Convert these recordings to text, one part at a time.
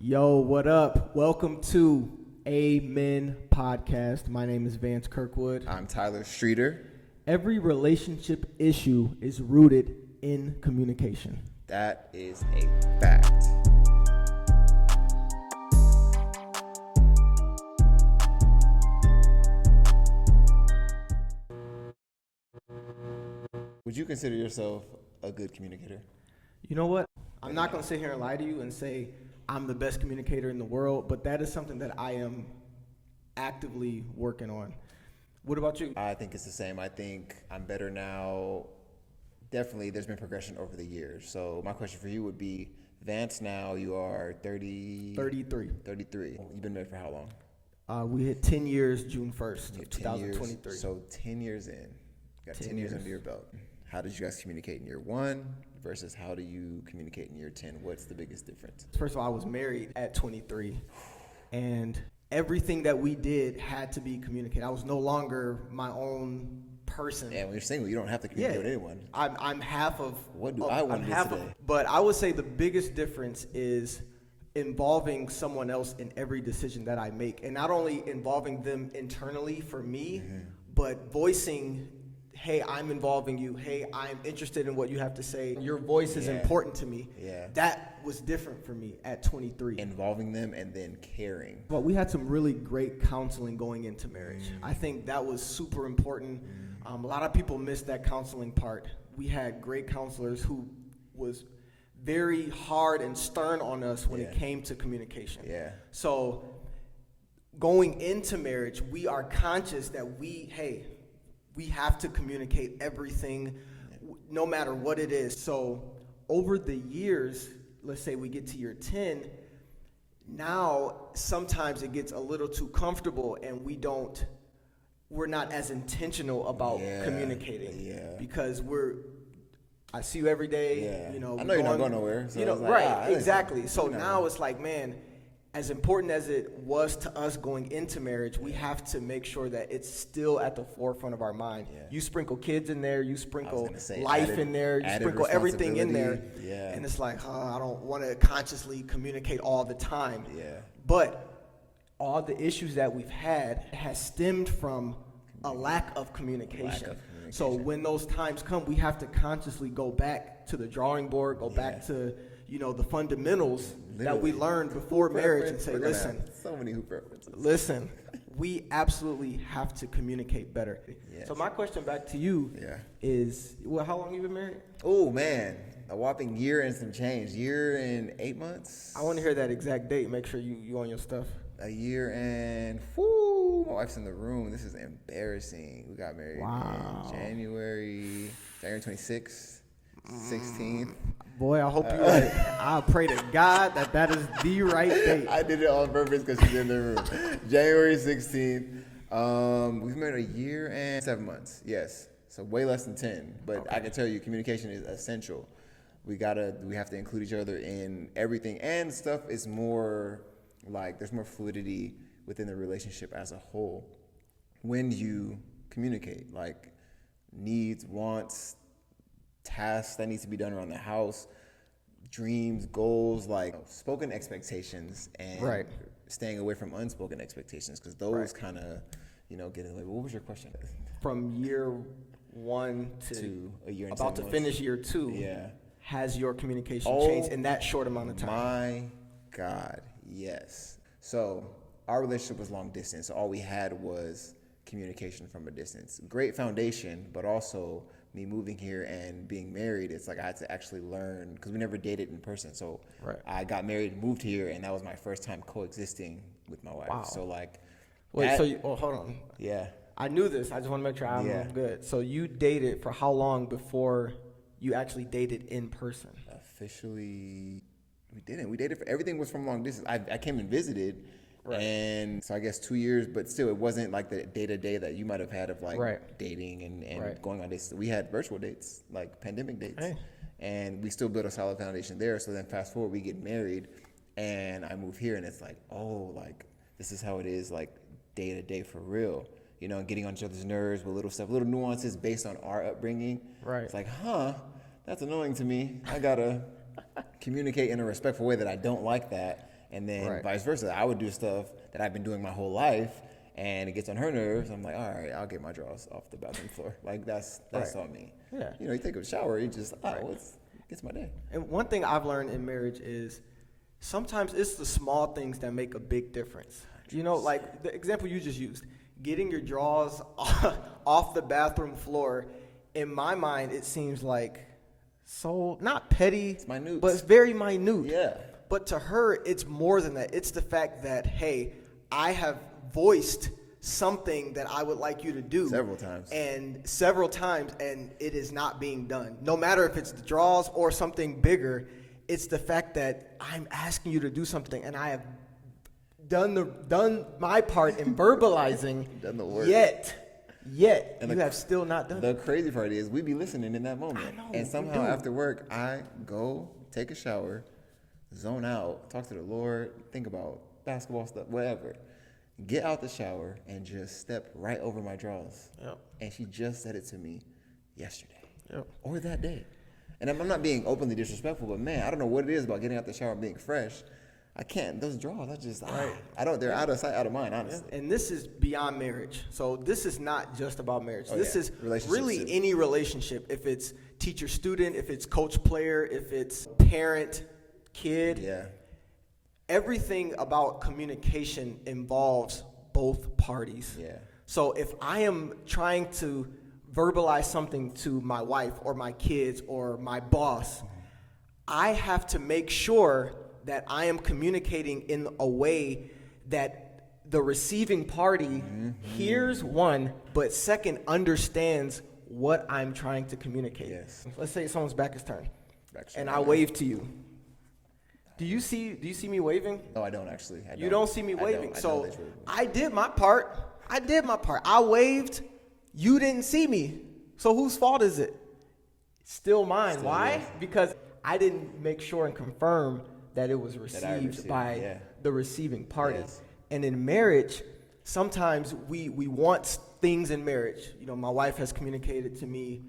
Yo, what up? Welcome to Amen Podcast. My name is Vance Kirkwood. I'm Tyler Streeter. Every relationship issue is rooted in communication. That is a fact. Would you consider yourself a good communicator? You know what? I'm not going to sit here and lie to you and say I'm the best communicator in the world, but that is something that I am actively working on. What about you? I think it's the same. I think I'm better now. Definitely, there's been progression over the years. So my question for you would be, Vance, now you are 33. 33. You've been married for how long? We hit 10 years June 1st of 2023. 2023. So 10 years in. You got 10 years under your belt. How did you guys communicate in year 1 versus how do you communicate in year 10? What's the biggest difference? First of all, I was married at 23, and everything that we did had to be communicated. I was no longer my own person. And when you're single, you don't have to communicate with anyone. I'm half of what do I want to do today? But I would say the biggest difference is involving someone else in every decision that I make, and not only involving them internally for me, but voicing, hey, I'm involving you. Hey, I'm interested in what you have to say. Your voice is important to me. Yeah. That was different for me at 23. Involving them and then caring. But we had some really great counseling going into marriage. I think that was super important. A lot of people miss that counseling part. We had great counselors who was very hard and stern on us when it came to communication. Yeah. So going into marriage, we are conscious that we have to communicate everything, no matter what it is. So over the years, let's say we get to year 10, now sometimes it gets a little too comfortable and we're not as intentional about communicating because I see you every day. I know you're not going nowhere. So exactly. So now it's like, man, as important as it was to us going into marriage, we have to make sure that it's still at the forefront of our mind. Yeah. You sprinkle kids in there, you sprinkle life in there, you sprinkle everything in there. Yeah. And it's like, I don't want to consciously communicate all the time. Yeah. But all the issues that we've had has stemmed from a lack of communication. So when those times come, we have to consciously go back to the drawing board, go back to the fundamentals that we learned before marriage and say, listen, so many hoop references. Listen, we absolutely have to communicate better. Yes. So my question back to you is, how long you been married? Oh, man, a whopping year and some change. Year and 8 months. I want to hear that exact date. Make sure you on your stuff. A year and, my wife's in the room. This is embarrassing. We got married in January 26th, 16th. Boy, I hope you're right. I pray to God that is the right date. I did it on purpose because she's in the room. January 16th. We've been married a year and 7 months. Yes. So way less than 10. But I can tell you communication is essential. We have to include each other in everything. And stuff is more like there's more fluidity within the relationship as a whole when you communicate. Like needs, wants, tasks that needs to be done around the house, dreams, goals, like spoken expectations and staying away from unspoken expectations because those kind of, get in the way. What was your question? From year 1 to a year and about to finish year 2, has your communication changed in that short amount of time? My God, yes. So our relationship was long distance. So all we had was communication from a distance. Great foundation, but also me moving here and being married, it's like I had to actually learn because we never dated in person. So I got married, moved here, and that was my first time coexisting with my wife. Wow. So hold on. Yeah. I knew this. I just want to make sure I'm good. So you dated for how long before you actually dated in person? Officially, we didn't. We dated everything was from long distance. I came and visited. And so I guess 2 years, but still it wasn't like the day-to-day that you might have had of like dating and going on dates. We had virtual dates, like pandemic dates. And we still built a solid foundation there. So then fast forward, we get married and I move here and it's like, like this is how it is like day-to-day for real. And getting on each other's nerves with little stuff, little nuances based on our upbringing. Right. It's like, that's annoying to me. I got to communicate in a respectful way that I don't like that. And then Right. vice versa. I would do stuff that I've been doing my whole life, and it gets on her nerves. I'm like, all right, I'll get my drawers off the bathroom floor. Like, that's Right. on me. Yeah. You know, you take a shower, you just, gets my day. And one thing I've learned in marriage is sometimes it's the small things that make a big difference. You know, like the example you just used, getting your drawers off the bathroom floor. In my mind, it seems like so not petty, It's minute. but it's very minute. Yeah. But to her, it's more than that. It's the fact that, hey, I have voiced something that I would like you to do Several times, and it is not being done. No matter if it's the draws or something bigger, it's the fact that I'm asking you to do something, and I have done my part in verbalizing. Done the work. Yet And you have still not done The it. crazy part is we be listening in that moment. I know, And we somehow do. after work, I go take a shower, zone out, talk to the Lord, think about basketball stuff, whatever. Get out the shower and just step right over my drawers. Yep. And she just said it to me yesterday Yep. or that day. And I'm not being openly disrespectful, but man, I don't know what it is about getting out the shower and being fresh. I can't. Those drawers, I don't. They're out of sight, out of mind, honestly. And this is beyond marriage. So this is not just about marriage. Oh, This yeah. is Relationships really too. any relationship. If it's teacher-student, if it's coach-player, if it's parent-kid. Yeah. Everything about communication involves both parties. Yeah. So if I am trying to verbalize something to my wife or my kids or my boss, I have to make sure that I am communicating in a way that the receiving party hears, one, but second, understands what I'm trying to communicate. Yes. Let's say someone's back is turned, Back's and turned. I wave to you. Do you see me waving? No, I don't actually. You don't see me I waving. don't. I So know that you're waving. I did my part. I waved. You didn't see me. So whose fault is it? Still mine. Still Why? yours. Because I didn't make sure and confirm that it was I received received, by yeah. the receiving party. Yes. And in marriage, sometimes we want things in marriage. You know, my wife has communicated to me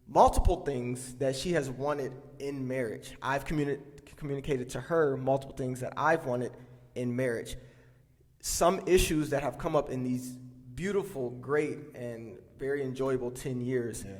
multiple things that she has wanted in marriage. I've communicated to her multiple things that I've wanted in marriage. Some issues that have come up in these beautiful, great, and very enjoyable 10 years, Yeah.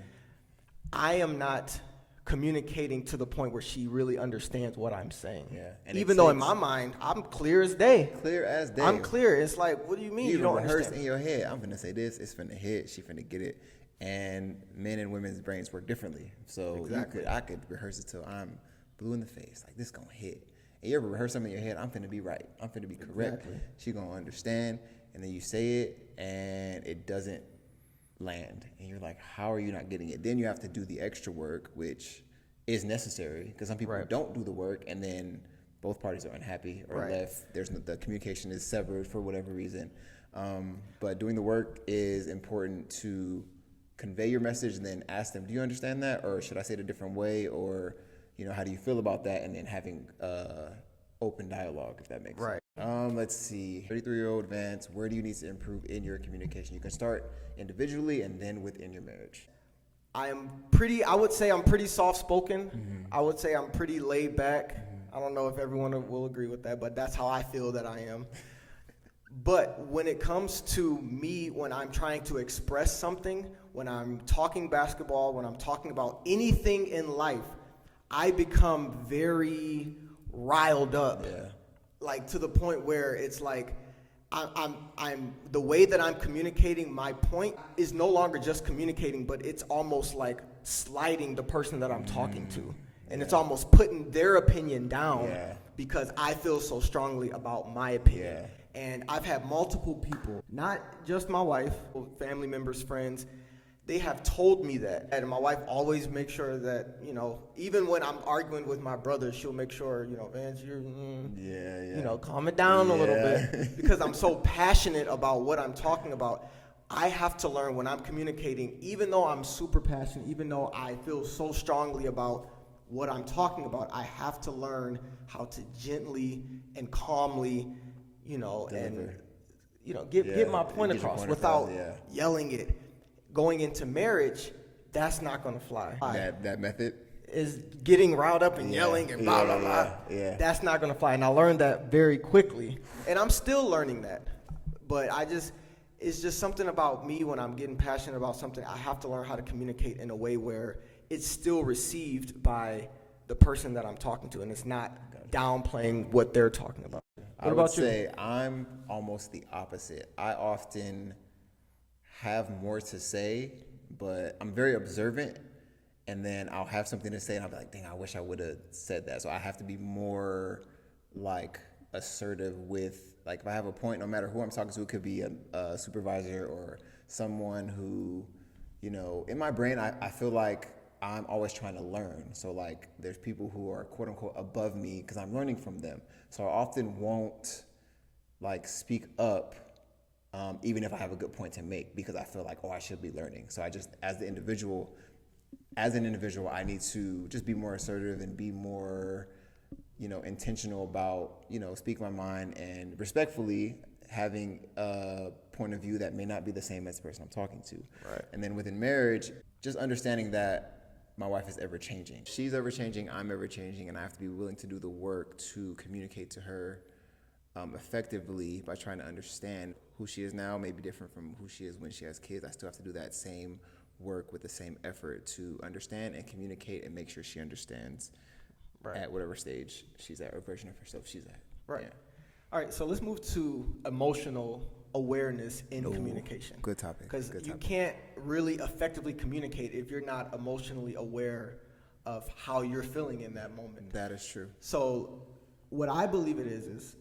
I am not communicating to the point where she really understands what I'm saying. Yeah. And Even it though in takes- my mind, I'm clear as day. Clear as day. I'm clear. It's like, what do you mean you You don't rehearse understand? in your head. I'm finna say this. It's finna hit. She finna get it. And men and women's brains work differently. So Exactly. I could rehearse it till I'm blue in the face. Like, this gonna hit. And you ever rehearse something in your head? I'm finna be right. I'm finna be correct. Exactly. She gonna understand. And then you say it, and it doesn't land. And you're like, how are you not getting it? Then you have to do the extra work, which is necessary, because some people Right. don't do the work, and then both parties are unhappy or Right. left. The communication is severed for whatever reason. But doing the work is important to convey your message and then ask them, do you understand that? Or should I say it a different way? Or, how do you feel about that? And then having open dialogue, if that makes Right. sense. Let's see. 33-year-old Vance, where do you need to improve in your communication? You can start individually and then within your marriage. I would say I'm pretty soft-spoken. I would say I'm pretty laid back. I don't know if everyone will agree with that, but that's how I feel that I am. But when it comes to me, when I'm trying to express something, when I'm talking basketball, when I'm talking about anything in life, I become very riled up. Yeah. Like to the point where it's like I'm the way that I'm communicating my point is no longer just communicating, but it's almost like slighting the person that I'm talking to. And it's almost putting their opinion down because I feel so strongly about my opinion. Yeah. And I've had multiple people, not just my wife, family members, friends, they have told me that. And my wife always makes sure that, even when I'm arguing with my brother, she'll make sure, Vance, you're, calm it down a little bit. Because I'm so passionate about what I'm talking about. I have to learn when I'm communicating, even though I'm super passionate, even though I feel so strongly about what I'm talking about, I have to learn how to gently and calmly, Deliver. get my point Get your across point without across, yelling it. Going into marriage, that's not going to fly. That method? is getting riled up and yelling and blah, blah, blah. Yeah. That's not going to fly. And I learned that very quickly. And I'm still learning that. But it's just something about me when I'm getting passionate about something, I have to learn how to communicate in a way where it's still received by the person that I'm talking to. And it's not downplaying what they're talking about. I would say I'm almost the opposite. I often have more to say, but I'm very observant, and then I'll have something to say, and I'll be like, dang, I wish I would have said that. So I have to be more like assertive with, like, if I have a point, no matter who I'm talking to, it could be a supervisor or someone who, you know, in my brain, I feel like I'm always trying to learn. So like there's people who are quote unquote above me because I'm learning from them. So I often won't like speak up even if I have a good point to make because I feel like, oh, I should be learning. So I just, as an individual, I need to just be more assertive and be more, you know, intentional about, you know, speak my mind and respectfully having a point of view that may not be the same as the person I'm talking to. Right. And then within marriage, just understanding that my wife is ever changing. She's ever changing, I'm ever changing, and I have to be willing to do the work to communicate to her effectively by trying to understand who she is now may be different from who she is when she has kids. I still have to do that same work with the same effort to understand and communicate and make sure she understands at whatever stage she's at or version of herself she's at. Right. Yeah. All right, so let's move to emotional awareness in communication. Good topic. Because you can't really effectively communicate if you're not emotionally aware of how you're feeling in that moment. That is true. So what I believe it is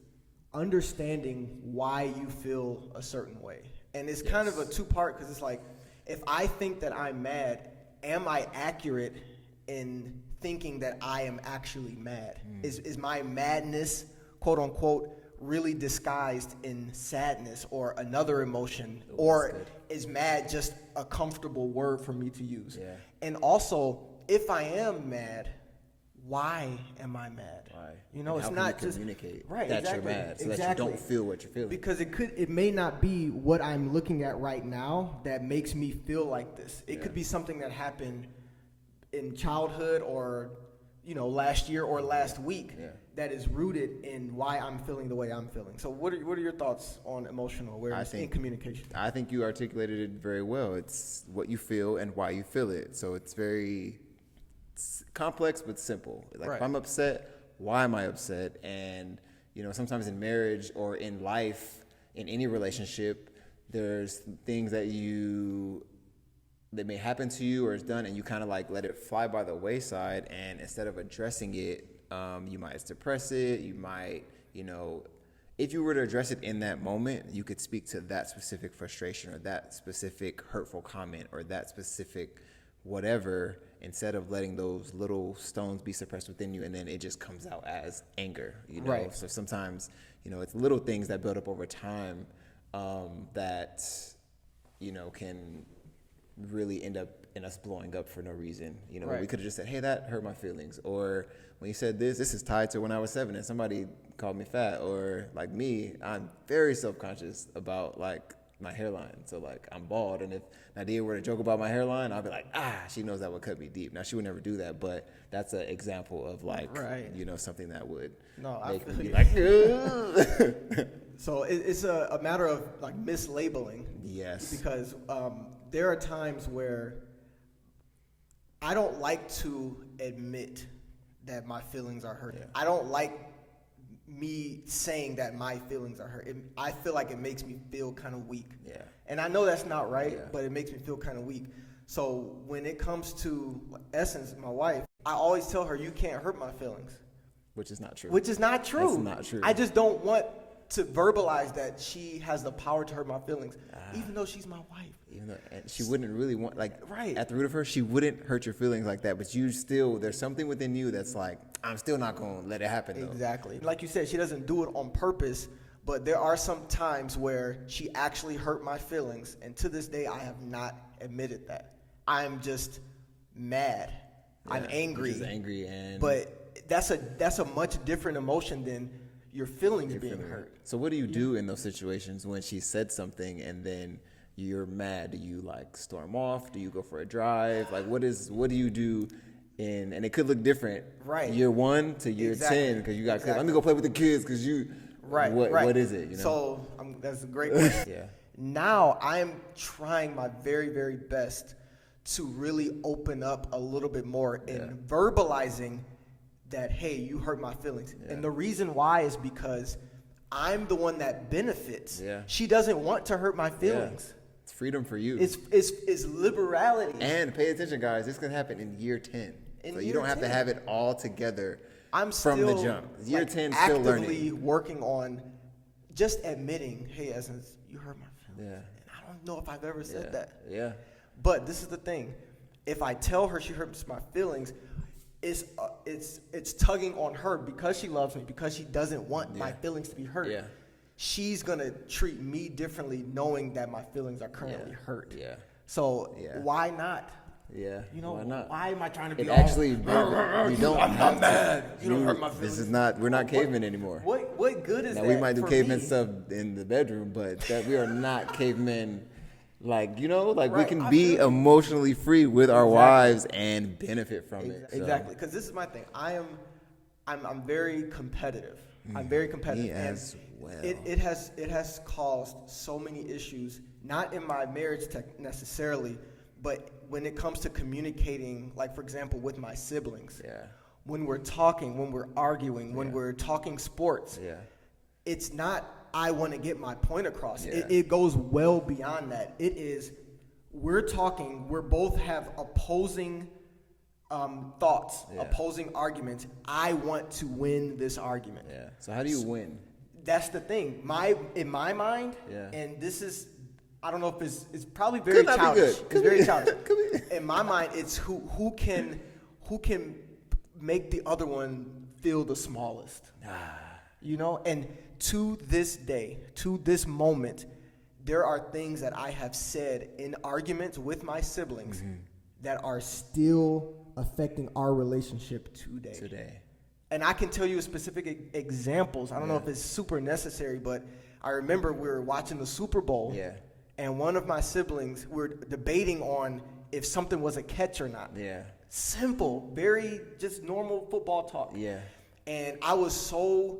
understanding why you feel a certain way. And it's kind of a two-part because it's like, if I think that I'm mad, am I accurate in thinking that I am actually mad? Is my madness, quote unquote, really disguised in sadness or another emotion, or is mad just a comfortable word for me to use? Yeah. And also, if I am mad, why am I mad? Why? You know, and it's how not can you just communicate right. that Exactly. you're mad, so that you don't feel what you're feeling. Because it may not be what I'm looking at right now that makes me feel like this. It could be something that happened in childhood or, you know, last year or last week that is rooted in why I'm feeling the way I'm feeling. So what are your thoughts on emotional awareness in communication? I think you articulated it very well. It's what you feel and why you feel it. So it's very complex but simple. Like if I'm upset, why am I upset? And, you know, sometimes in marriage or in life, in any relationship, there's things that may happen to you or is done and you kind of like let it fly by the wayside, and instead of addressing it, you might suppress it. You might, you know, if you were to address it in that moment, you could speak to that specific frustration or that specific hurtful comment or that specific whatever, instead of letting those little stones be suppressed within you and then it just comes out as anger, you know? Right. So sometimes, you know, it's little things that build up over time that, you know, can really end up in us blowing up for no reason. You know, we could have just said, hey, that hurt my feelings. Or when you said this is tied to when I was 7 and somebody called me fat. Or like me, I'm very self-conscious about like my hairline. So like I'm bald, and if Nadia were to joke about my hairline, I'd be like, she knows that would cut me deep. Now she would never do that, but that's an example of like, you know, something that would make me be like, ugh. So it's a matter of like mislabeling. Yes. Because there are times where I don't like to admit that my feelings are hurt. I don't like me saying that my feelings are hurt. I feel like it makes me feel kind of weak. Yeah. And I know that's not right, but it makes me feel kind of weak. So when it comes to Essence, my wife, I always tell her, you can't hurt my feelings. Which is not true. Which is not true. That's not true. I just don't want to verbalize that she has the power to hurt my feelings, even though she's my wife. Even though, and she wouldn't really want, like, at the root of her, she wouldn't hurt your feelings like that, but you still, there's something within you that's like, I'm still not going to let it happen, though. Exactly. Like you said, she doesn't do it on purpose, but there are some times where she actually hurt my feelings, and to this day, I have not admitted that. I'm just mad. I'm angry. Which is angry, and but that's a much different emotion than your feelings being hurt. So what do you do in those situations when she said something and then you're mad? Do you like storm off? Do you go for a drive? Like what do you do and it could look different. Right. Year 1 to year 10 because you got let me go play with the kids because you. Right. What is it? You know? So that's a great question. Yeah. Now I'm trying my very, very best to really open up a little bit more in verbalizing that, hey, you hurt my feelings. Yeah. And the reason why is because I'm the one that benefits. Yeah. She doesn't want to hurt my feelings. Yeah. It's freedom for you. It's liberality. And pay attention, guys. This can happen in year 10. So you don't have to have it all together from the jump. Year 10, still learning. Actively working on just admitting, hey, Essence, you hurt my feelings. Yeah. And I don't know if I've ever said that. Yeah. But this is the thing. If I tell her she hurts my feelings, it's tugging on her because she loves me, because she doesn't want my feelings to be hurt. Yeah. She's going to treat me differently knowing that my feelings are currently hurt. Yeah. So why not? Yeah. You know, why not? Why am I trying to be you don't I'm not mad. You don't hurt my feelings. We're not cavemen anymore. What good is that? Now we might do caveman me? stuff in the bedroom, but that we are not cavemen. Like, you know, like right. we can be emotionally free with our wives and benefit from it. So. Exactly. Because this is my thing. I'm very competitive. I'm very competitive. Me as well. It has caused so many issues, not in my marriage necessarily, but when it comes to communicating, like, for example, with my siblings. Yeah. When we're talking, when we're arguing, when we're talking sports. Yeah. It's not I want to get my point across. Yeah. It goes well beyond that. It is we're talking, we're both have opposing thoughts, opposing arguments. I want to win this argument. Yeah. So how do you win? That's the thing. In my mind, and this is, I don't know if it's probably very childish. It's very childish. In my mind, it's who can make the other one feel the smallest. You know, and to this day, to this moment, there are things that I have said in arguments with my siblings that are still affecting our relationship today. And I can tell you specific examples. I don't know if it's super necessary, but I remember we were watching the Super Bowl, and one of my siblings, we were debating on if something was a catch or not. Yeah. Simple, very just normal football talk. Yeah. And I was so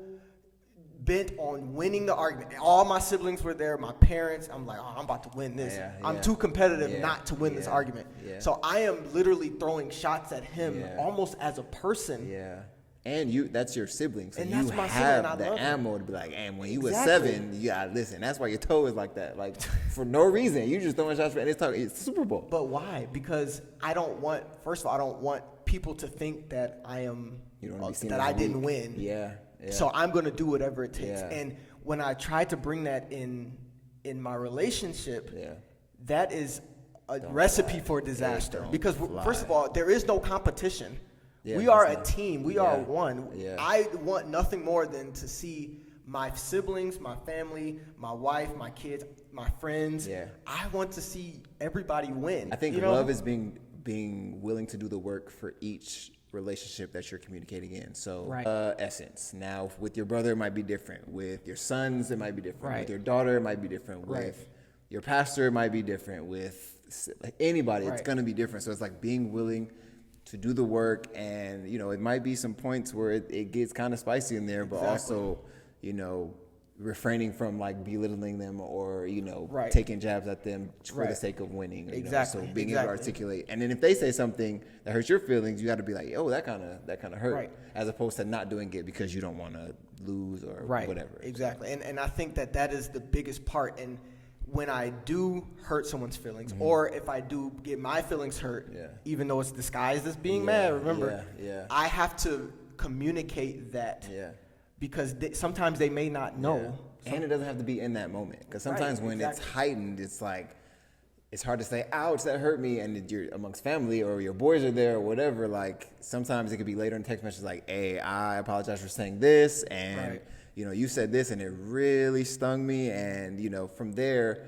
bent on winning the argument. And all my siblings were there, my parents. I'm like, I'm about to win this. I'm too competitive not to win this argument. So I am literally throwing shots at him almost as a person. Yeah. And that's your sibling. So and you that's my have sibling. the ammo to be like, and when you was 7, you gotta listen. That's why your toe is like that. Like, for no reason. You just throwing shots and it's Super Bowl. But why? Because I don't want people to think that I am, that I didn't win. Yeah. So I'm going to do whatever it takes. Yeah. And when I try to bring that in my relationship, that is a recipe for disaster. Because first of all, there is no competition. Yeah, we are a team. We are one. Yeah. I want nothing more than to see my siblings, my family, my wife, my kids, my friends. Yeah. I want to see everybody win. I think love is being willing to do the work for each relationship that you're communicating in. So essence. Now with your brother it might be different. With your sons it might be different. Right. With your daughter it might be different. Right. With your pastor it might be different. With anybody it's going to be different. So it's like being willing to do the work, and it might be some points where it gets kind of spicy in there, but also refraining from like belittling them or taking jabs at them for the sake of winning. So being able to articulate, and then if they say something that hurts your feelings, you got to be like, oh, that kind of hurt, as opposed to not doing it because you don't want to lose or whatever. Exactly, and I think that is the biggest part. And when I do hurt someone's feelings, or if I do get my feelings hurt, even though it's disguised as being mad, remember, I have to communicate that. Yeah. Because sometimes they may not know. Yeah. And it doesn't have to be in that moment. Because sometimes when it's heightened, it's like, it's hard to say, ouch, that hurt me. And you're amongst family or your boys are there or whatever. Like, sometimes it could be later in text message like, hey, I apologize for saying this. And, you said this and it really stung me. And, from there,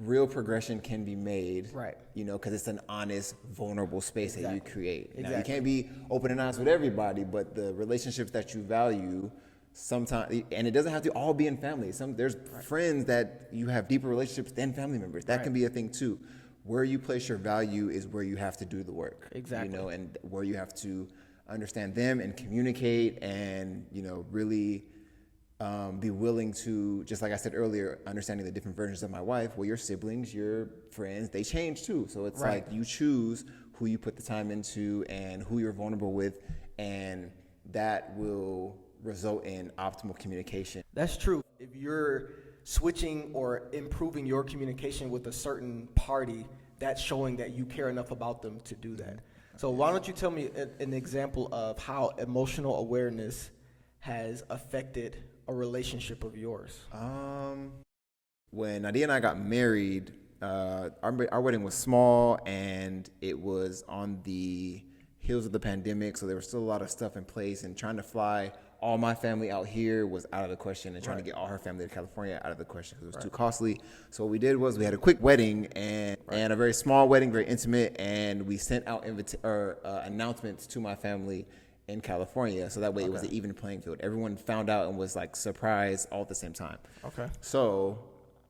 real progression can be made. Right. Because it's an honest, vulnerable space that you create. Exactly. Now, you can't be open and honest with everybody, but the relationships that you value, sometimes, and it doesn't have to all be in family. There's friends that you have deeper relationships than family members. That can be a thing too. where you place your value is where you have to do the work. Exactly. You know, and where you have to understand them and communicate and, you know, really be willing to, just like I said earlier, understanding the different versions of my wife. Well, your siblings, your friends, they change too. So it's like you choose who you put the time into and who you're vulnerable with, and that will result in optimal communication. That's true. If you're switching or improving your communication with a certain party, that's showing that you care enough about them to do that. So why don't you tell me an example of how emotional awareness has affected a relationship of yours? When Nadia and I got married, our wedding was small, and it was on the heels of the pandemic, so there was still a lot of stuff in place, and trying to fly all my family out here was out of the question, and trying to get all her family to California out of the question because it was too costly. So what we did was we had a quick wedding and a very small wedding, very intimate, and we sent out announcements to my family in California, so that way it was an even playing field. Everyone found out and was like surprised all at the same time. Okay. So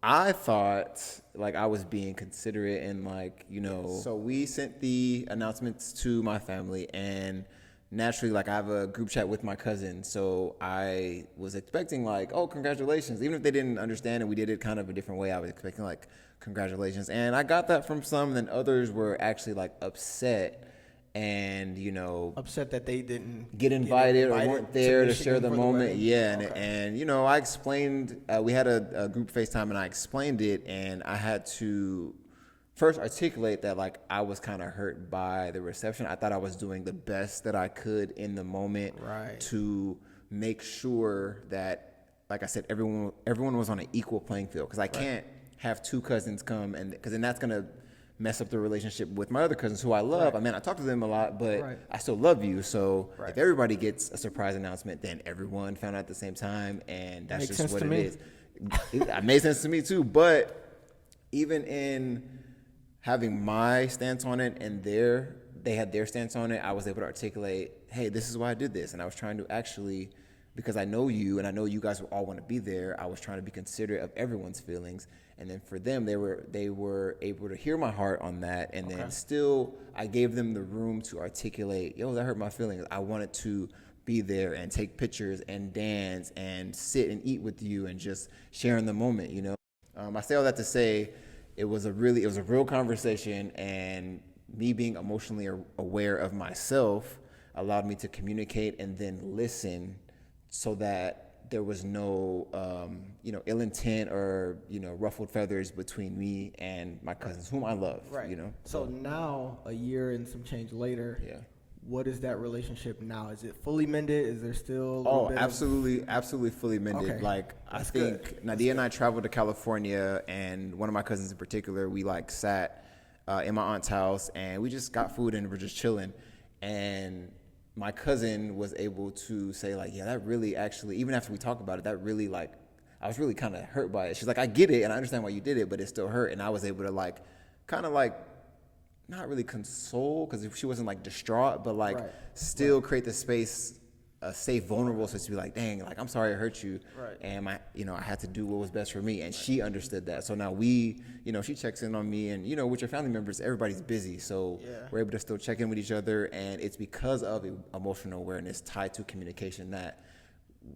I thought like I was being considerate and like, you know, so we sent the announcements to my family, and naturally, like I have a group chat with my cousin, so I was expecting like, oh, congratulations. Even if they didn't understand and we did it kind of a different way, I was expecting like congratulations. And I got that from some, and then others were actually like upset and, you know, Upset that they didn't get invited or weren't there to Michigan share the for moment. wedding? Yeah, Okay. and you know, I explained, we had a group FaceTime, and I explained it, and I had to first articulate that like I was kind of hurt by the reception. I thought I was doing the best that I could in the moment to make sure that, like I said, everyone was on an equal playing field, because I can't have two cousins come, and because then that's gonna mess up the relationship with my other cousins who I love. I mean, I talk to them a lot, but I still love you. So if everybody gets a surprise announcement, then everyone found out at the same time, and that's Makes just what sense it to me. is. It made sense to me too, but even in having my stance on it and they had their stance on it, I was able to articulate, hey, this is why I did this. And I was trying to actually, because I know you and I know you guys will all want to be there, I was trying to be considerate of everyone's feelings. And then for them, they were able to hear my heart on that. And then still, I gave them the room to articulate, yo, that hurt my feelings. I wanted to be there and take pictures and dance and sit and eat with you and just share in the moment, you know? I say all that to say, it was a real conversation, and me being emotionally aware of myself allowed me to communicate and then listen, so that there was no, ill intent or, ruffled feathers between me and my cousins, whom I love, So now, a year and some change later, what is that relationship now? Is it fully mended? Is there still a little bit absolutely fully mended. Okay. Like, I That's think good. Nadia and I traveled to California, and one of my cousins in particular, we like sat in my aunt's house, and we just got food and we're just chilling. And my cousin was able to say like, yeah, that really actually, even after we talked about it, that really like, I was really kind of hurt by it. She's like, I get it and I understand why you did it, but it still hurt. And I was able to like, kind of like, not really console, because she wasn't like distraught, but like still create the space, a safe, vulnerable space to be like, dang, like I'm sorry I hurt you, and I had to do what was best for me, and she understood that. So now we, she checks in on me, and with your family members, everybody's busy, so we're able to still check in with each other, and it's because of emotional awareness tied to communication that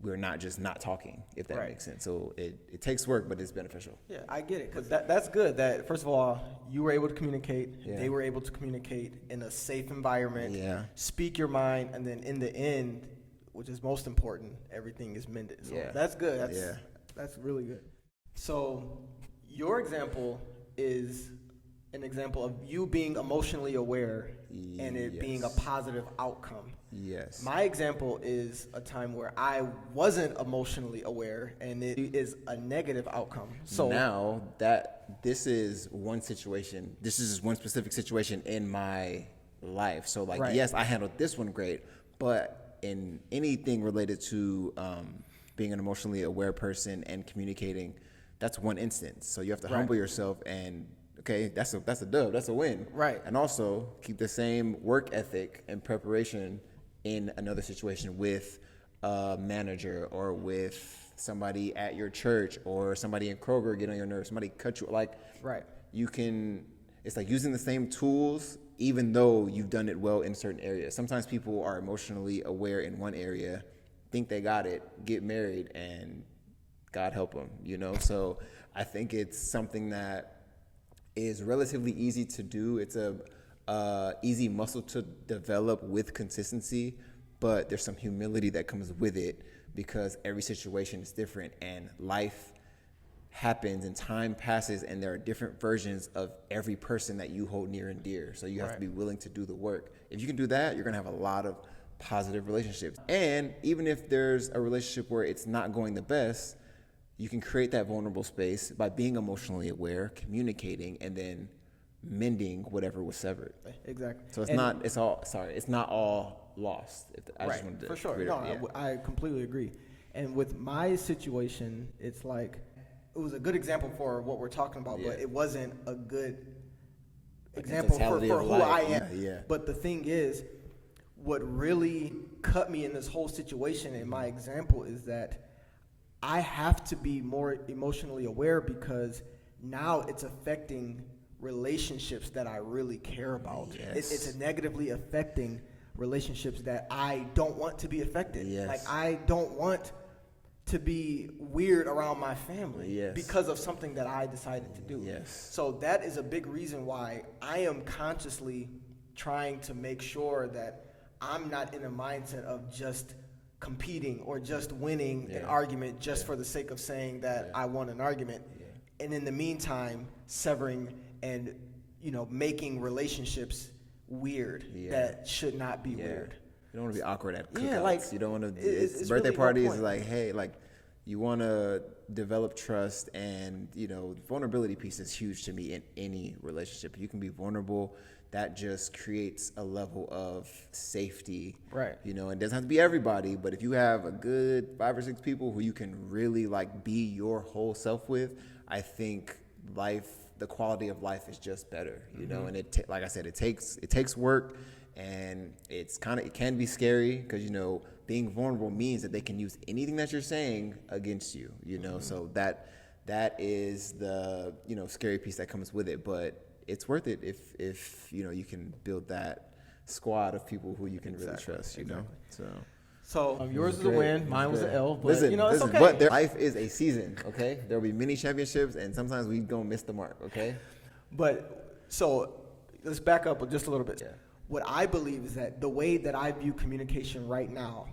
we're not just not talking, if that makes sense. So it takes work, but it's beneficial. Yeah, I get it, because that's good. That first of all, you were able to communicate. They were able to communicate in a safe environment. Speak your mind, and then in the end, which is most important, everything is mended. So that's good. That's really good. So your example is an example of you being emotionally aware and it being a positive outcome. Yes. My example is a time where I wasn't emotionally aware and it is a negative outcome. So now this is one situation. This is one specific situation in my life. So like, yes, I handled this one great, but in anything related to being an emotionally aware person and communicating, that's one instance. So you have to humble yourself and, okay, that's a dub, that's a win. Right. And also keep the same work ethic and preparation in another situation with a manager or with somebody at your church or somebody in Kroger get on your nerves, somebody cut you, like, you can it's like using the same tools, even though you've done it well in certain areas. Sometimes people are emotionally aware in one area, think they got it, get married, and God help them, you know? So I think it's something that is relatively easy to do. It's a easy muscle to develop with consistency, but there's some humility that comes with it because every situation is different and life happens and time passes and there are different versions of every person that you hold near and dear. So you have to be willing to do the work. If you can do that, you're going to have a lot of positive relationships. And even if there's a relationship where it's not going the best, you can create that vulnerable space by being emotionally aware, communicating, and then mending whatever was severed. Exactly. So it's not all lost. I just wanted to for sure. I completely agree. And with my situation, it's like, it was a good example for what we're talking about, but it wasn't a good example for who I am. But the thing is, what really cut me in this whole situation in my example is that I have to be more emotionally aware because now it's affecting relationships that I really care about. Yes. It's negatively affecting relationships that I don't want to be affected. Yes. Like, I don't want to be weird around my family because of something that I decided to do. So that is a big reason why I am consciously trying to make sure that I'm not in a mindset of just competing or just winning an argument just for the sake of saying that I won an argument. And in the meantime, severing and, making relationships weird that should not be weird. You don't want to be awkward at cookouts. Yeah, like, you don't want to. It's birthday really parties is like, hey, like, you want to develop trust, and vulnerability piece is huge to me in any relationship. You can be vulnerable. That just creates a level of safety, right? It doesn't have to be everybody, but if you have a good 5 or 6 people who you can really like be your whole self with, I think the quality of life is just better, And like I said, it takes work. And it can be scary because, being vulnerable means that they can use anything that you're saying against you, So that is the, scary piece that comes with it. But it's worth it if you can build that squad of people who you can really trust, So yours is a win, mine was an L, but listen, it's okay. But life is a season, okay? There will be many championships, and sometimes we gonna miss the mark, okay? But so let's back up just a little bit. Yeah. What I believe is that the way that I view communication right now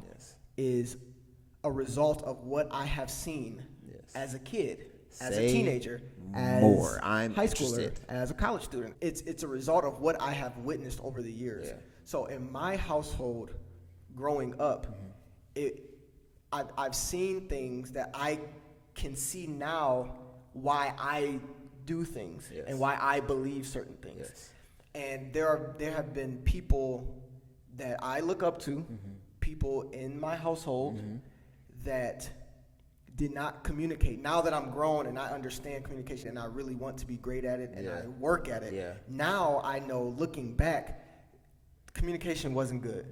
is a result of what I have seen as a kid, as a teenager, as a high schooler, as a college student. It's a result of what I have witnessed over the years. Yeah. So in my household, growing up, I've seen things that I can see now why I do things and why I believe certain things. Yes. And there have been people that I look up to, people in my household that did not communicate. Now that I'm grown and I understand communication and I really want to be great at it and I work at it, now I know, looking back, communication wasn't good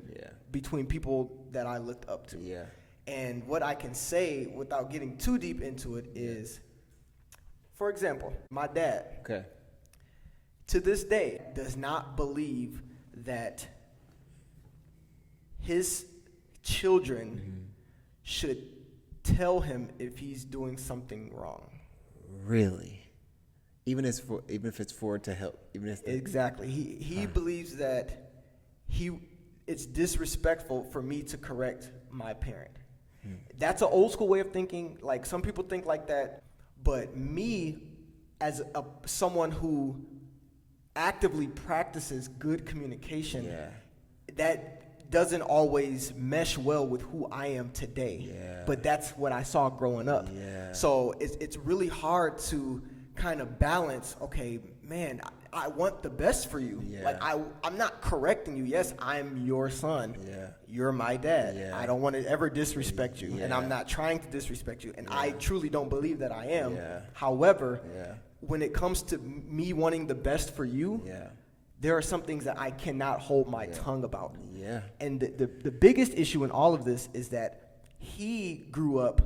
between people that I looked up to. Yeah. And what I can say without getting too deep into it is, for example, my dad. Okay. To this day, does not believe that his children should tell him if he's doing something wrong. Really? Even if it's for to help, exactly. He believes that it's disrespectful for me to correct my parent. That's an old school way of thinking. Like, some people think like that, but me, as someone who actively practices good communication, that doesn't always mesh well with who I am today. Yeah. But that's what I saw growing up. Yeah. So it's really hard to kind of balance, okay, man, I want the best for you. Yeah. Like, I'm not correcting you. Yes, I'm your son. Yeah. You're my dad. Yeah. I don't want to ever disrespect you. Yeah. And I'm not trying to disrespect you. And I truly don't believe that I am. Yeah. However, when it comes to me wanting the best for you, there are some things that I cannot hold my tongue about. Yeah. And the biggest issue in all of this is that he grew up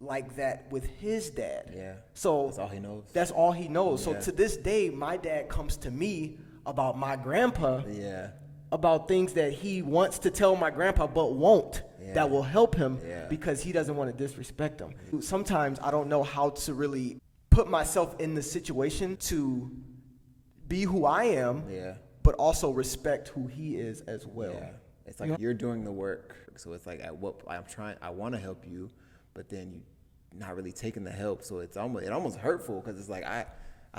like that with his dad. Yeah. So That's all he knows. That's all he knows. Yeah. So to this day, my dad comes to me about my grandpa, Yeah. about things that he wants to tell my grandpa but won't, Yeah. that will help him Yeah. because he doesn't want to disrespect him. Sometimes I don't know how to really put myself in the situation to be who I am, Yeah. but also respect who he is as well. Yeah. It's like you're doing the work. So it's like I want to help you, but then you not really taking the help. So it's almost hurtful because it's like I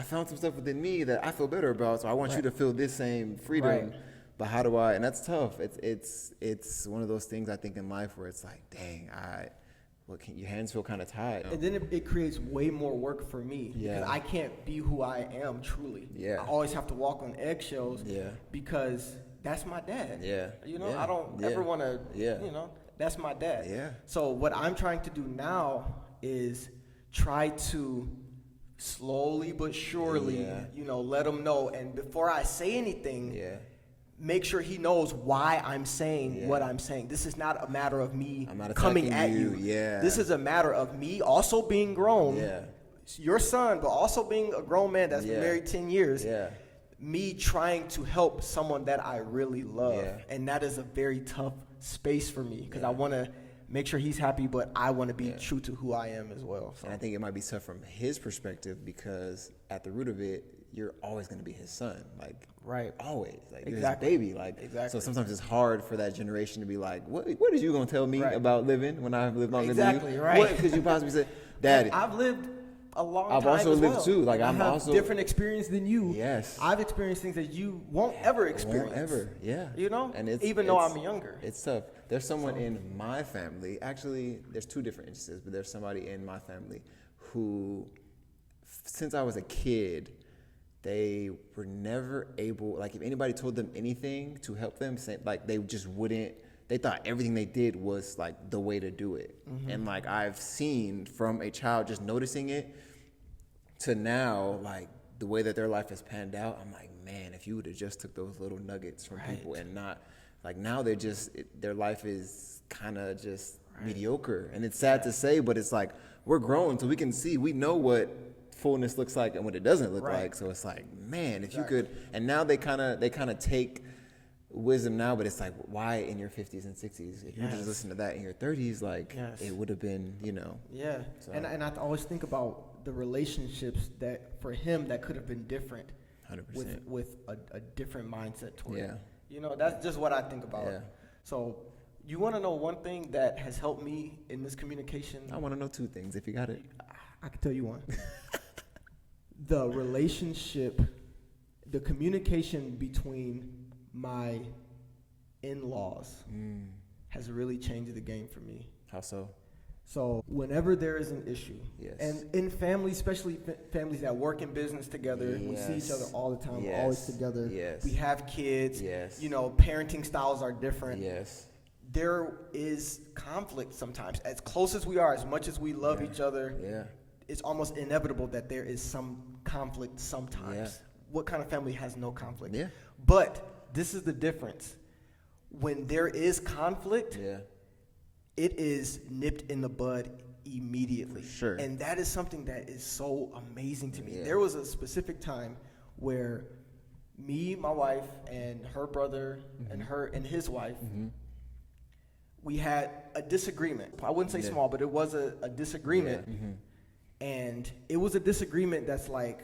found some stuff within me that I feel better about. So I want you to feel this same freedom. Right. But how do I? And that's tough. It's one of those things I think in life where it's like, dang, your hands feel kind of tied. And then it creates way more work for me because I can't be who I am truly. Yeah. I always have to walk on eggshells Yeah. because that's my dad. Yeah. You know, Yeah. I don't ever want to, that's my dad. Yeah. So what I'm trying to do now is try to slowly but surely, let him know. And before I say anything, make sure he knows why I'm saying what I'm saying. This is not a matter of me coming at you. Yeah. This is a matter of me also being grown. Yeah. Your son, but also being a grown man that's been married 10 years. Yeah. Me trying to help someone that I really love. Yeah. And that is a very tough space for me because I want to make sure he's happy, but I want to be true to who I am as well. So. And I think it might be tough from his perspective because at the root of it, you're always going to be his son. Like, always. Like, you're his baby. Like, so sometimes it's hard for that generation to be like, what are you going to tell me about living when I've lived longer than you? What could you possibly say? Daddy. I've lived a long time I've also as lived well. too. Like, I I'm have also different experience than you. Yes. I've experienced things that you won't ever experience. Won't ever. Yeah. You know? And even though I'm younger. It's tough. There's someone in my family. Actually, there's two different instances, but there's somebody in my family who, since I was a kid, they were never able. Like, if anybody told them anything to help them, like they just wouldn't. They thought everything they did was like the way to do it. Mm-hmm. And like I've seen from a child just noticing it to now, like the way that their life has panned out, I'm like, man, if you would have just took those little nuggets from people and not, like now they're just, their life is kind of just mediocre. And it's sad to say, but it's like, we're grown so we can see, we know what fullness looks like and what it doesn't look like. So it's like, man, if you could, and now they kind of take wisdom now, but it's like, why in your 50s and 60s? If you just listen to that in your 30s, like it would have been, Yeah, so. And I always think about the relationships that for him that could have been different, 100%, with a different mindset toward it. Yeah, that's just what I think about. Yeah. So, you want to know one thing that has helped me in this communication? I want to know two things if you got it. I can tell you one. The relationship, the communication between my in-laws has really changed the game for me. How so? So whenever there is an issue, and in families, especially families that work in business together, we see each other all the time, we're always together. We have kids. Parenting styles are different. There is conflict sometimes. As close as we are, as much as we love each other, it's almost inevitable that there is some conflict sometimes. What kind of family has no conflict? But this is the difference. When there is conflict, it is nipped in the bud immediately. Sure. And that is something that is so amazing to me. There was a specific time where me, my wife, and her brother, and his wife, we had a disagreement. I wouldn't say small, but it was a disagreement. And it was a disagreement that's like,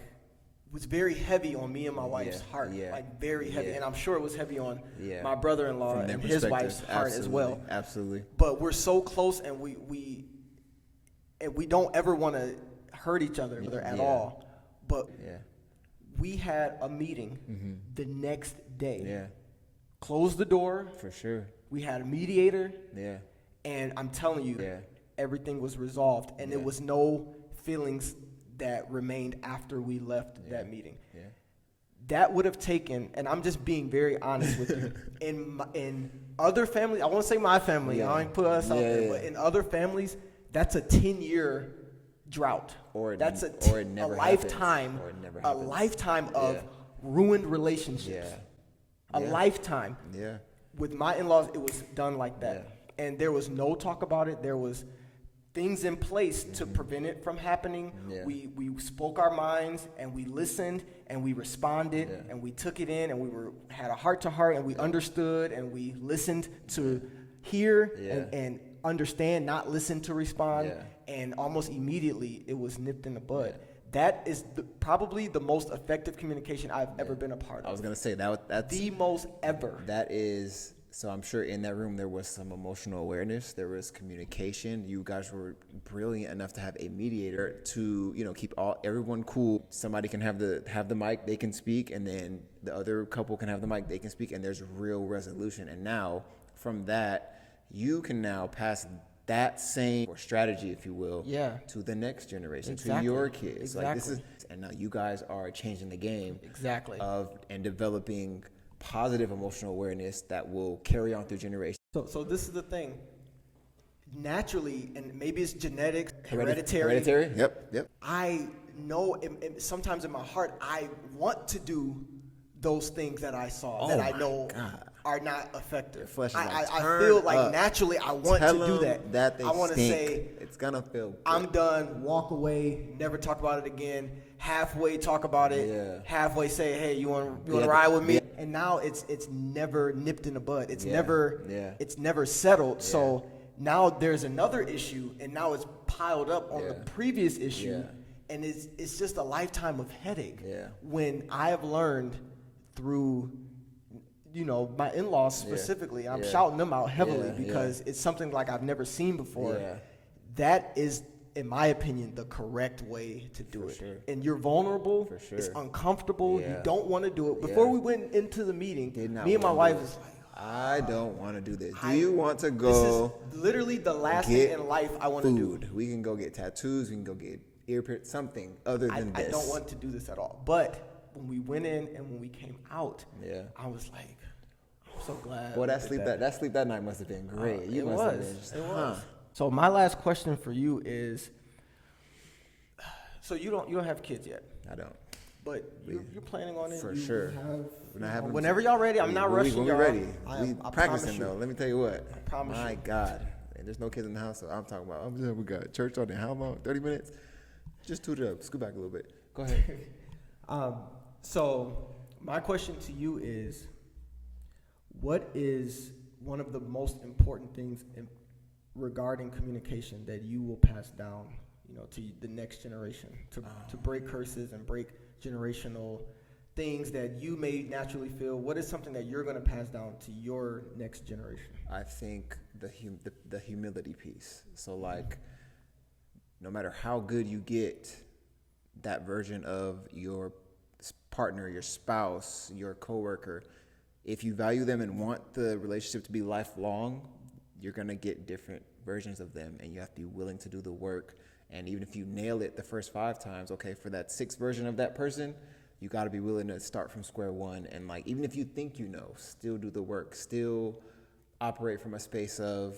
was very heavy on me and my wife's heart, like very heavy. And I'm sure it was heavy on my brother-in-law and his wife's heart as well. Absolutely. But we're so close, and we don't ever want to hurt each other at all. But we had a meeting the next day. Closed the door. For sure. We had a mediator. And I'm telling you, everything was resolved, and there was no feelings that remained after we left that meeting. That would have taken, and I'm just being very honest with you, in other families, I won't say my family, I ain't put us out there, but in other families, that's a 10-year drought. That's a lifetime of ruined relationships. A lifetime. With my in-laws, it was done like that. And there was no talk about it. There was things in place to prevent it from happening. Yeah. We spoke our minds, and we listened, and we responded, Yeah. and we took it in, and we had a heart to heart, and we understood, and we listened to hear and understand, not listen to respond. Yeah. And almost immediately it was nipped in the bud. Yeah. That is probably the most effective communication I've ever been a part of. I was gonna say that's the most ever. That is, so I'm sure in that room there was some emotional awareness, there was communication. You guys were brilliant enough to have a mediator to, keep everyone cool. Somebody can have the mic, they can speak, and then the other couple can have the mic, they can speak, and there's real resolution. And now from that, you can now pass that same strategy, if you will, to the next generation, to your kids. Exactly. And now you guys are changing the game and developing positive emotional awareness that will carry on through generations. So this is the thing. Naturally, and maybe it's genetics, hereditary. Yep. I know sometimes in my heart, I want to do those things that I saw that I know are not effective. I feel like naturally I want to do that. I want to say it's gonna feel good. I'm done. Walk away. Never talk about it again. Halfway talk about it. Yeah. Halfway say, hey, you want to ride with me? And now it's never nipped in the bud. It's never settled. Yeah. So now there's another issue, and now it's piled up on the previous issue, and it's just a lifetime of headache. Yeah. When I have learned through my in-laws specifically, I'm shouting them out heavily because it's something like I've never seen before. Yeah. That is, in my opinion, the correct way to do it. Sure. And you're vulnerable. For sure. It's uncomfortable. You don't want to do it. Before we went into the meeting, me and my wife was like, I don't want to do this. Do you want to go? This is literally the last thing in life I want to do. We can go get tattoos. We can go get ear piercings, something other than this. I don't want to do this at all. But when we went in and when we came out, I was like, I'm so glad. Boy, that sleep that night must have been great. It was. So my last question for you is, so you don't have kids yet? I don't. But you're planning on it? For sure. Whenever y'all ready, I'm not rushing y'all. We're ready. I practicing though. Let me tell you what. I promise My God. And there's no kids in the house, so I'm talking about, we got church on in how long? 30 minutes? Just toot it up. Scoot back a little bit. Go ahead. So my question to you is, what is one of the most important things regarding communication that you will pass down, to the next generation, to break curses and break generational things that you may naturally feel? What is something that you're going to pass down to your next generation? I think the humility piece. So like, no matter how good you get, that version of your partner, your spouse, your coworker, if you value them and want the relationship to be lifelong, you're going to get different versions of them, and you have to be willing to do the work. And even if you nail it the first 5 times, okay, for that 6th version of that person, you got to be willing to start from square one. And like, even if you think still do the work, still operate from a space of,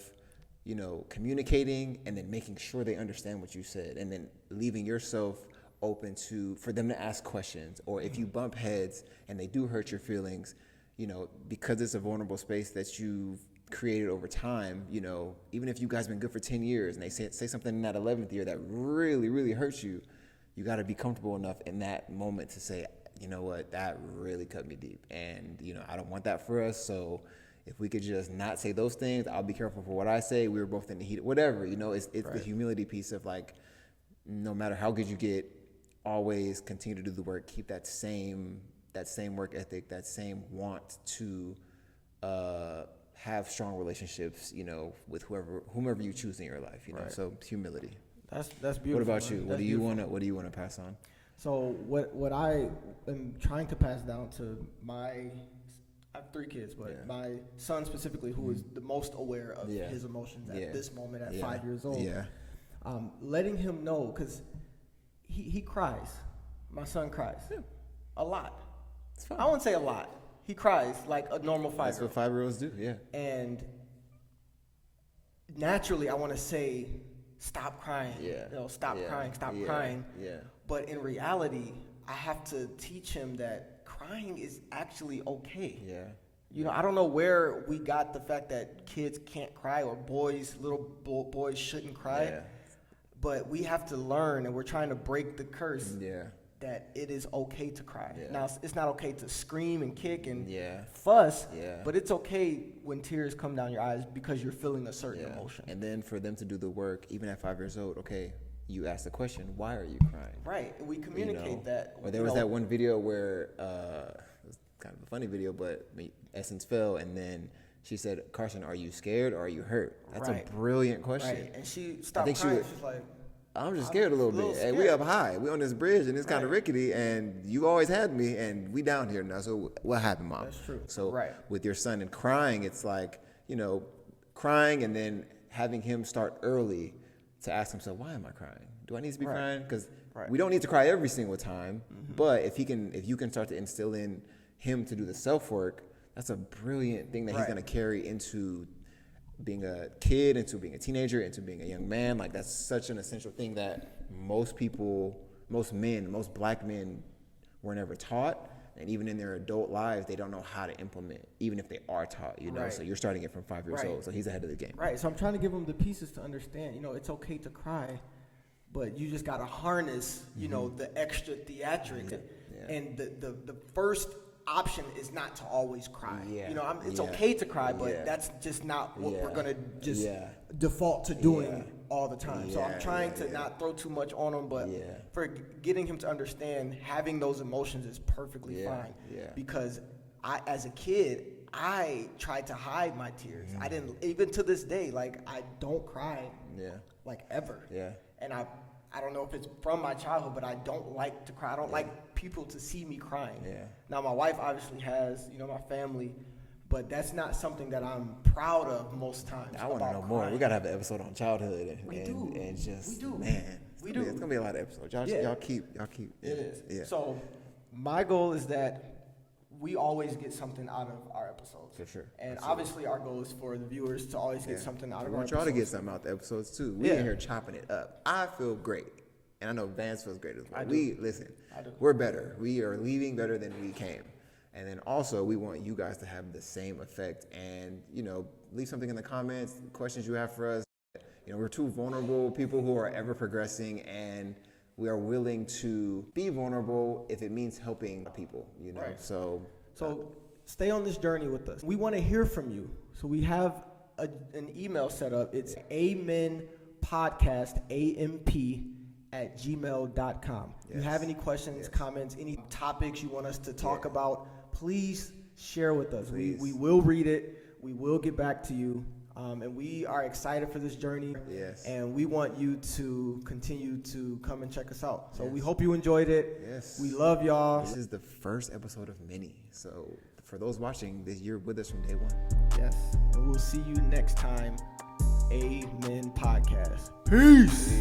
communicating and then making sure they understand what you said, and then leaving yourself open for them to ask questions. Or if you bump heads and they do hurt your feelings, because it's a vulnerable space that you've created over time, even if you guys been good for 10 years and they say something in that 11th year that really, really hurts you, you got to be comfortable enough in that moment to say, you know what, that really cut me deep. And, I don't want that for us. So if we could just not say those things, I'll be careful for what I say. We were both in the heat, whatever, it's right. The humility piece of like, no matter how good you get, always continue to do the work. Keep that same work ethic, that same want to have strong relationships, with whomever you choose in your life, right. So humility. That's beautiful. What about you? Man. What do you want to pass on? So what I am trying to pass down to I have 3 kids, but my son specifically, who is the most aware of his emotions at this moment at 5 years old. Yeah. Letting him know, because he cries. My son cries a lot. It's fine. I wouldn't say a lot. He cries like a normal 5-year-old. That's what 5-year-olds do, yeah. And naturally, I want to say, stop crying. Yeah. Stop crying. Yeah. But in reality, I have to teach him that crying is actually okay. Yeah. I don't know where we got the fact that kids can't cry or little boys shouldn't cry. Yeah. but we have to learn, and we're trying to break the curse that it is okay to cry. Now, it's not okay to scream and kick and fuss, but it's okay when tears come down your eyes because you're feeling a certain emotion. And then for them to do the work, even at 5 years old, okay, you ask the question, why are you crying? Right, and we communicate that. Or there was that one video where, it was kind of a funny video, but Essence fell, and then she said, Carson, are you scared or are you hurt? That's a brilliant question. Right, and she stopped crying. She's like, I'm just scared a little bit. Hey, we up high. We on this bridge, and it's kind of rickety, and you always had me, and we down here now. So what happened, Mom? That's true. So with your son and crying, it's like, crying and then having him start early to ask himself, why am I crying? Do I need to be crying? Because we don't need to cry every single time. But if you can start to instill in him to do the self-work, that's a brilliant thing that he's going to carry into being a kid, into being a teenager, into being a young man. Like, that's such an essential thing that most black men were never taught. And even in their adult lives, they don't know how to implement, even if they are taught, So you're starting it from 5 years old. So he's ahead of the game. Right. So I'm trying to give him the pieces to understand, it's okay to cry, but you just got to harness, the extra theatrics. And the first option is not to always cry. It's okay to cry, but that's just not what we're gonna just default to doing all the time. So I'm trying to not throw too much on him, but for getting him to understand, having those emotions is perfectly fine. Because as a kid, I tried to hide my tears. I didn't, even to this day, like, I don't cry, like, ever. And I don't know if it's from my childhood, but I don't like to cry. I don't like people to see me crying. Now, my wife obviously has, my family, but that's not something that I'm proud of most times. I want to know more. We got to have an episode on childhood. We do. It's going to be a lot of episodes. Y'all keep. It is. So my goal is that we always get something out of our episodes. For sure. And obviously our goal is for the viewers to always get something out of our episodes. I want y'all to get something out the episodes too. We in here chopping it up. I feel great. And I know Vance feels great as well. We're better. We are leaving better than we came. And then also we want you guys to have the same effect and, leave something in the comments, questions you have for us. We're two vulnerable people who are ever progressing, and we are willing to be vulnerable if it means helping people, So stay on this journey with us. We want to hear from you. So we have an email set up. It's amenpodcast, amp@gmail.com. If you have any questions, comments, any topics you want us to talk about, please share with us. We will read it. We will get back to you. And we are excited for this journey. Yes. And we want you to continue to come and check us out. So we hope you enjoyed it. Yes. We love y'all. This is the first episode of many. So for those watching, you're with us from day one. Yes. And we'll see you next time. Amen Podcast. Peace.